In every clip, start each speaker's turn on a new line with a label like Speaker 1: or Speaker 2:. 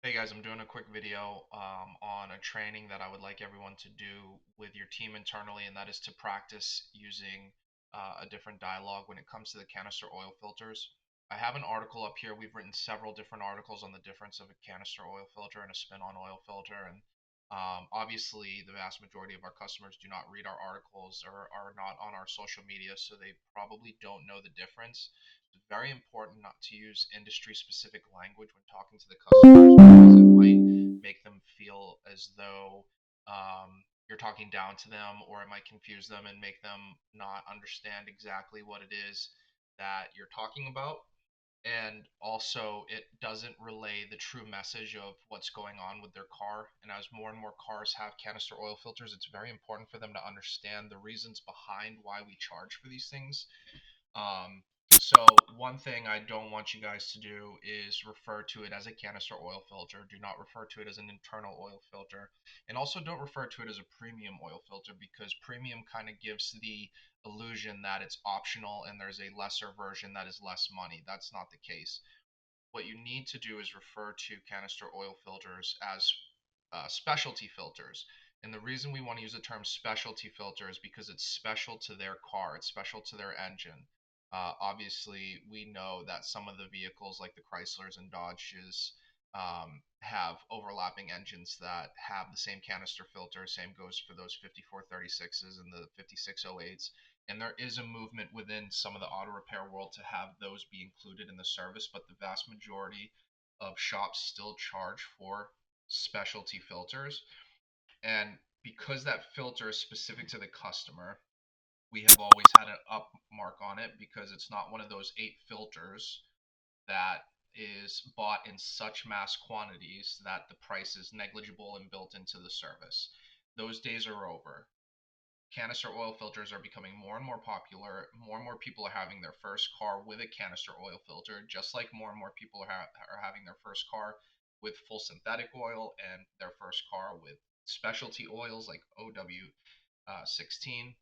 Speaker 1: Hey guys, I'm doing a quick video on a training that I would like everyone to do with your team internally, and that is to practice using a different dialogue when it comes to the canister oil filters. I have an article up here. We've written several different articles on the difference of a canister oil filter and a spin-on oil filter, and obviously the vast majority of our customers do not read our articles or are not on our social media, so they probably don't know the difference. It's very important not to use industry specific language when talking to the customers because it might make them feel as though you're talking down to them, or it might confuse them and make them not understand exactly what it is that you're talking about. And also, it doesn't relay the true message of what's going on with their car. And as more and more cars have canister oil filters, it's very important for them to understand the reasons behind why we charge for these things. um, so one thing I don't want you guys to do is refer to it as a canister oil filter. Do not refer to it as an internal oil filter. And also don't refer to it as a premium oil filter, because premium kind of gives the illusion that it's optional and there's a lesser version that is less money. That's not the case. What you need to do is refer to canister oil filters as specialty filters. And the reason we want to use the term specialty filter is because it's special to their car, it's special to their engine. Obviously, we know that some of the vehicles, like the Chryslers and Dodges, have overlapping engines that have the same canister filter. Same goes for those 5436s and the 5608s. And there is a movement within some of the auto repair world to have those be included in the service, but the vast majority of shops still charge for specialty filters. And because that filter is specific to the customer, we have always had an up mark on it, because it's not one of those 8 filters that is bought in such mass quantities that the price is negligible and built into the service. Those days are over. Canister oil filters are becoming more and more popular. More and more people are having their first car with a canister oil filter, just like more and more people are having their first car with full synthetic oil, and their first car with specialty oils like OW16.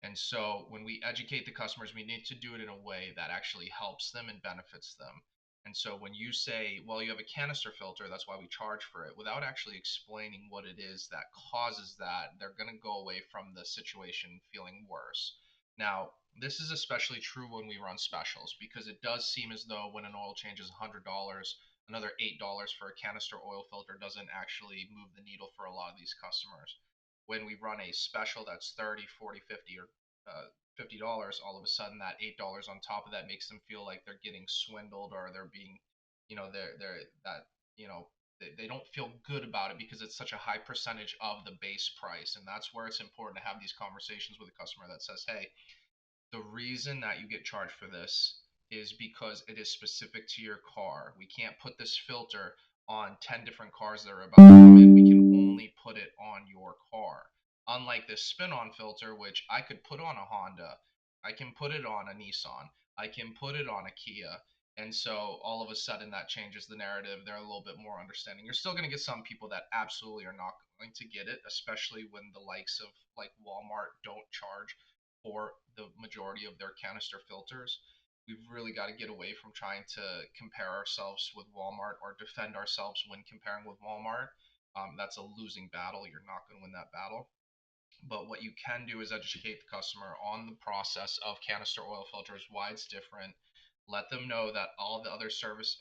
Speaker 1: And so when we educate the customers, we need to do it in a way that actually helps them and benefits them. And so when you say, well, you have a canister filter, that's why we charge for it, without actually explaining what it is that causes that, they're going to go away from the situation feeling worse. Now, this is especially true when we run specials, because it does seem as though when an oil change is $100, another $8 for a canister oil filter doesn't actually move the needle for a lot of these customers. When we run a special that's 30, 40, 50, or $50, all of a sudden that $8 on top of that makes them feel like they're getting swindled, or they're being, they're that, you know, they don't feel good about it because it's such a high percentage of the base price. And that's where it's important to have these conversations with a customer that says, hey, the reason that you get charged for this is because it is specific to your car. We can't put this filter on 10 different cars that are about to come in. We can only put it on your car. Unlike this spin on filter, which I could put on a Honda, I can put it on a Nissan, I can put it on a Kia. And so all of a sudden that changes the narrative. They're a little bit more understanding. You're still going to get some people that absolutely are not going to get it, especially when the likes of like Walmart don't charge for the majority of their canister filters. We've really got to get away from trying to compare ourselves with Walmart or defend ourselves when comparing with Walmart. That's a losing battle. You're not going to win that battle. But what you can do is educate the customer on the process of canister oil filters, why it's different. Let them know that all the other service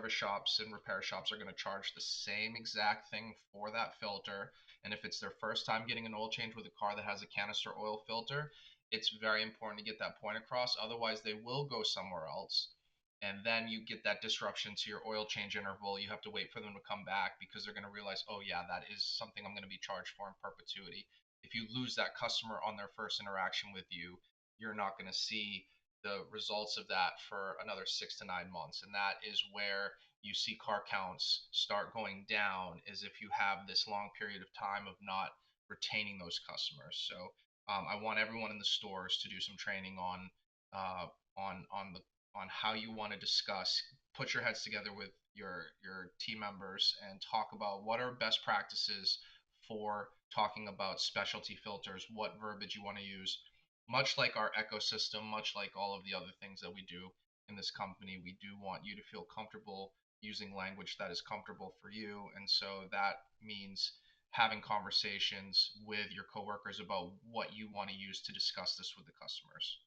Speaker 1: shops and repair shops are going to charge the same exact thing for that filter. And if it's their first time getting an oil change with a car that has a canister oil filter, it's very important to get that point across. Otherwise, they will go somewhere else, and then you get that disruption to your oil change interval. You have to wait for them to come back because they're going to realize, oh yeah, that is something I'm going to be charged for in perpetuity. If you lose that customer on their first interaction with you, you're not going to see the results of that for another 6 to 9 months. And that is where you see car counts start going down, is if you have this long period of time of not retaining those customers. So I want everyone in the stores to do some training uh, on the on how you want to discuss, put your heads together with your team members and talk about what are best practices for talking about specialty filters, what verbiage you want to use. Much like our ecosystem, much like all of the other things that we do in this company, we do want you to feel comfortable using language that is comfortable for you. And so that means having conversations with your coworkers about what you want to use to discuss this with the customers.